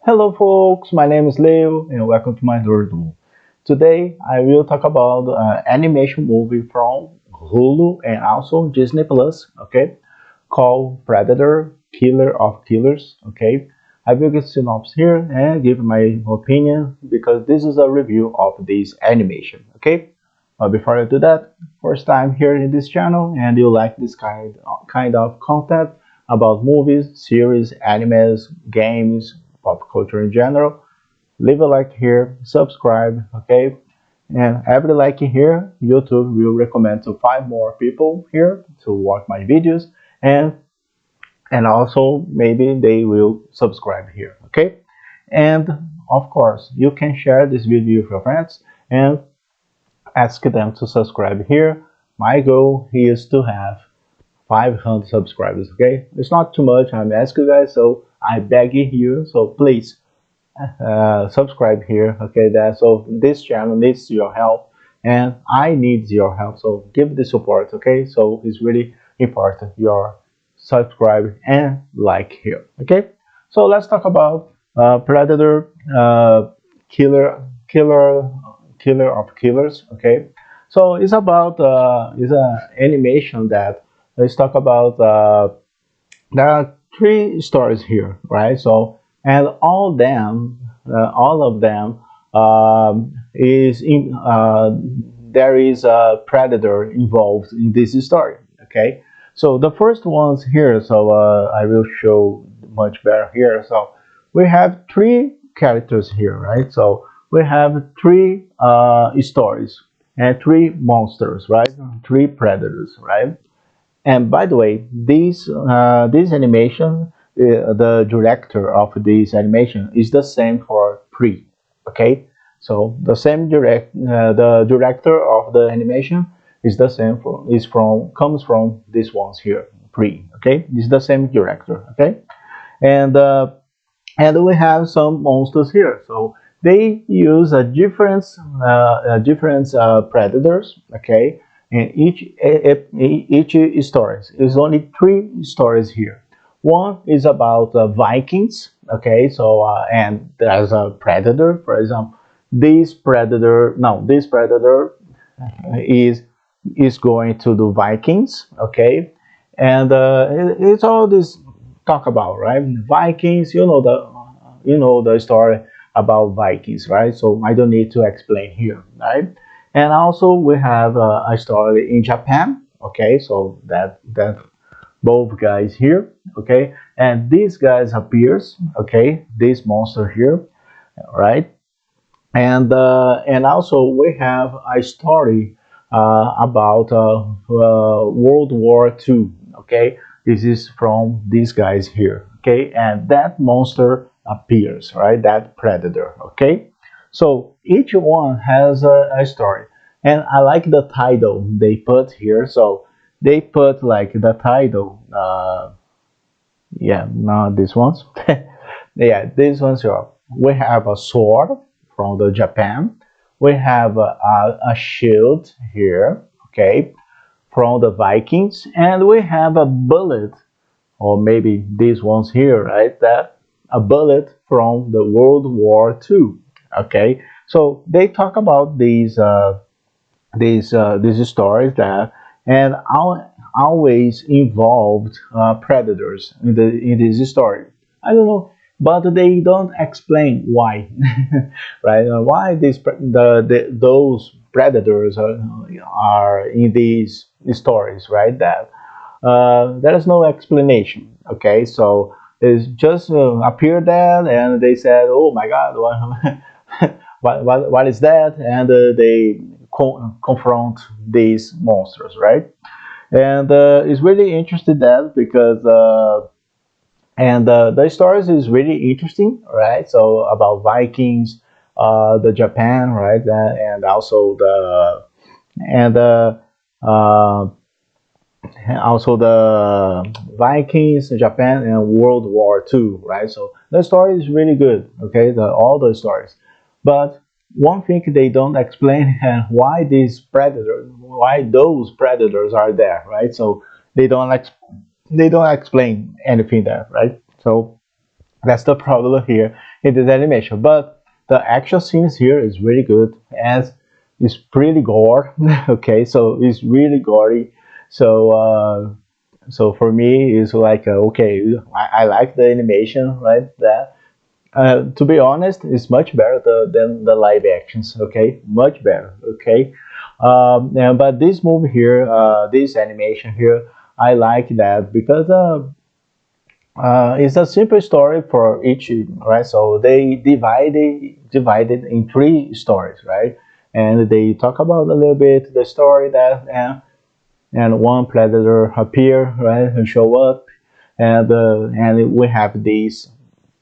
Hello folks, my name is Leo and welcome to my tutorial. Today I will talk about animation movie from Hulu and also Disney Plus, okay, called Predator, Killer of Killers, okay. I will give synopsis here and give my opinion because this is a review of this animation, okay. Before I do that, first time here in this channel and you like this kind of content about movies, series, animes, games, pop culture in general, leave a like here, subscribe, okay? And every like here, YouTube will recommend to 5 more people here to watch my videos, and also maybe they will subscribe here, okay? And of course, you can share this video with your friends and ask them to subscribe here. My goal is to have 500 subscribers, okay? It's not too much, I'm asking you guys, so I beg you, so please subscribe here, okay? That so this channel needs your help and I need your help, so give the support, okay? So it's really important your subscribe and like here, okay? So let's talk about Predator, killer killer killer of killers, okay? So it's about it's an animation that let's talk about there are 3 stories here, right? So, and all of them is in there is a predator involved in this story. Okay, so the first ones here. So I will show much better here. So we have 3 characters here, right? So we have 3 stories and 3 monsters, right? 3 predators, right? And by the way, this animation, the director of this animation is the same for Pre. Okay, so the director of the animation is the same for is from comes from these ones here, Pre. Okay, it's the same director. Okay, and we have some monsters here. So they use a different predators. Okay, and each stories is only 3 stories here. One is about Vikings. Okay, so and there's a predator, for example. This predator is going to the Vikings. Okay, and it's all this talk about, right? Vikings, you know the story about Vikings, right? So I don't need to explain here, right? And also we have a story in Japan. Okay, so that both guys here. Okay, and these guys appears. Okay, this monster here, right? And also we have a story about World War II. Okay, this is from these guys here. Okay, and that monster appears, right? That predator. Okay, so each one has a story, and I like the title they put here. So they put like the title. Yeah, not these ones. Yeah, these ones here. We have a sword from the Japan. We have a shield here, okay, from the Vikings, and we have a bullet, or maybe these ones here, right? That a bullet from the World War II. Okay, so they talk about these stories that and always involved predators in this story. I don't know, but they don't explain why, right? Why those predators are in these stories, right? That there is no explanation. Okay, so it's just appeared there, and they said, "Oh my God, what is that?" And they confront these monsters, right? And it's really interesting that because the stories is really interesting, right? So about Vikings, the Japan, right? And also and uh, uh, also the Vikings, Japan, and World War II, right? So the story is really good, okay? All the stories, but one thing they don't explain why those predators are there, right? So they don't they don't explain anything there, right? So That's the problem here in this animation. But the action scenes here is really good, and it's pretty gore. Okay, so it's really gory. So so for me, it's like okay, I like the animation, right? That to be honest, it's much better than the live actions. Okay, much better. Okay, but this movie here, this animation here, I like that because it's a simple story for each, right? So they divided in three stories, right? And they talk about a little bit the story that and one predator appear, right, and show up, and we have these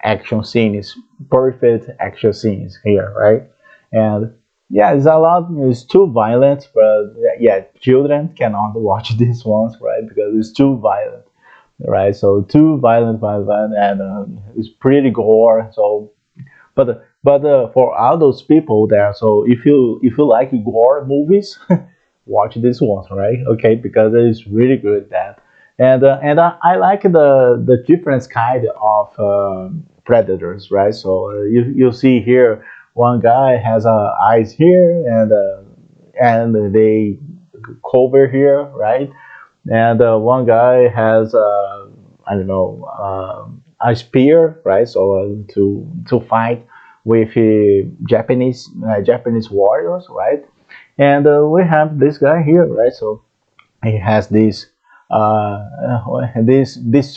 action scenes, perfect action scenes here, right? And yeah, it's a lot. It's too violent, but yeah, children cannot watch these ones, right? Because it's too violent, right? So too violent, and it's pretty gore. So, but for all those people there, so if you like gore movies, watch this one, right? Okay, because it's really good that, and I like the different kind of predators, right? So you see here, one guy has eyes here, and they cover here, right? And one guy has I don't know a spear, right? So to fight with Japanese warriors, right? And we have this guy here, right? So he has this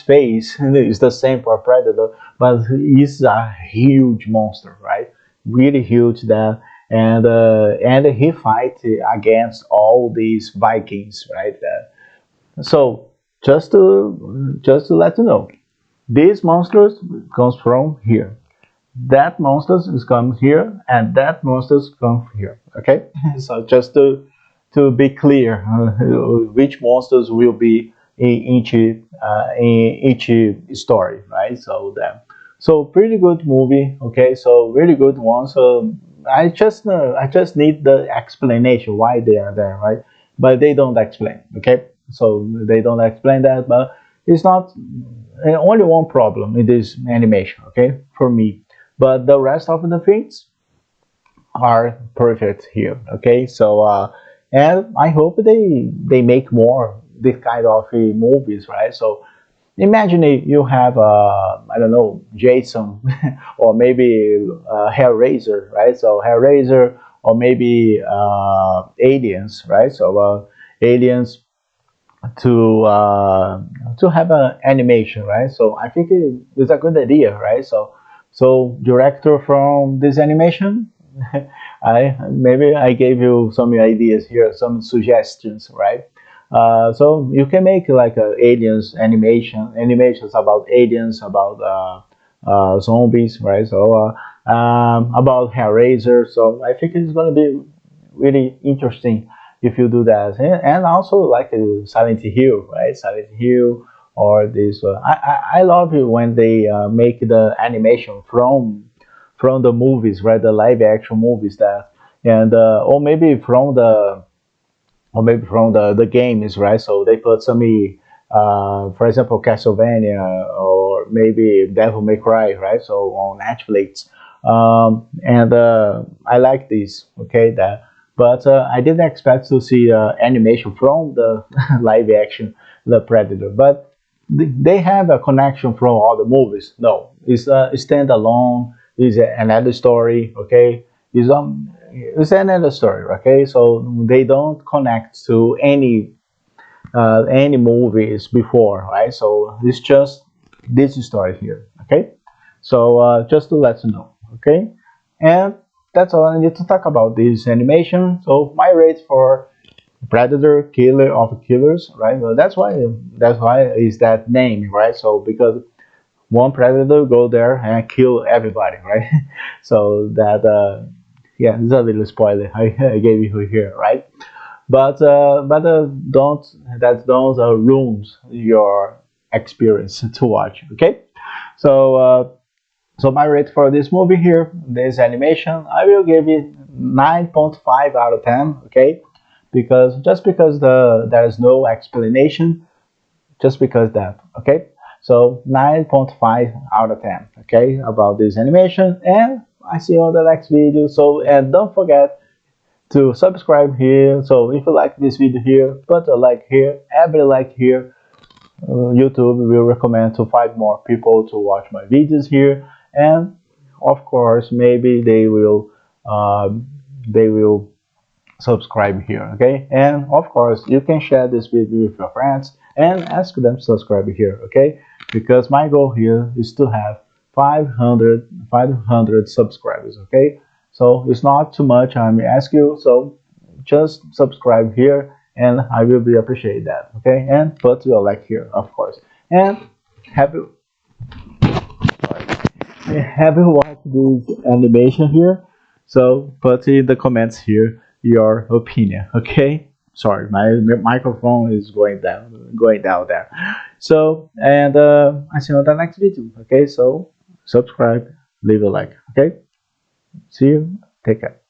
face. It's the same for Predator, but he's a huge monster, right? Really huge that, and he fight against all these Vikings, right? So just to let you know, these monsters comes from here. That monsters is comes here, and that monsters come here. Okay, so just to be clear, which monsters will be in each story, right? So that so pretty good movie. Okay, so really good one. So I just need the explanation why they are there, right? But they don't explain. Okay, so they don't explain that, but it's not only one problem in this animation. Okay, for me, but the rest of the things are perfect here. Okay, so and I hope they make more this kind of movies, right? So imagine if you have I don't know, Jason or maybe Hellraiser, right? So Hellraiser, or maybe Aliens, right? So Aliens to have an animation, right? So I think it's a good idea, right? So so director from this animation, I maybe I gave you some ideas here, some suggestions, right? So you can make like a aliens animations about aliens, about zombies, right? So about Hellraiser. So I think it's gonna be really interesting if you do that, and also like Silent Hill, right? Silent Hill, or this. I love it when they make the animation from the movies, right? The live action movies that, and or maybe from the games, right? So they put some, for example, Castlevania, or maybe Devil May Cry, right? So on Netflix, and I like this. Okay, that, but I didn't expect to see animation from the live action, the Predator, but they have a connection from all the movies. No, it's a standalone. Is another story. Okay, it's another story. Okay, so they don't connect to any movies before, right? So it's just this story here. Okay, so just to let you know. Okay, and that's all I need to talk about this animation. So my rate for Predator, Killer of Killers, right? Well, that's why is that name, right? So because one predator go there and kill everybody, right? So that yeah, it's a little spoiler I gave you here, right? But don't ruins your experience to watch. Okay, so so my rate for this movie here, this animation, I will give it 9.5 out of 10. Okay, because just because there's no explanation, just because that. Okay, So 9.5 out of 10, okay, about this animation. And I see you on the next video. So, and don't forget to subscribe here. So if you like this video here, put a like here. Every like here, YouTube will recommend to 5 more people to watch my videos here. And of course, maybe they will subscribe here. Okay, and of course you can share this video with your friends and ask them to subscribe here. Okay, because my goal here is to have 500 subscribers. Okay, so it's not too much I may ask you, so just subscribe here and I will be appreciate that. Okay, and put your like here, of course. And have you have you watched this animation here? So put in the comments here your opinion. Okay. Sorry, my microphone is going down there. So, and I see you on the next video. Okay. So subscribe, leave a like. Okay. See you. Take care.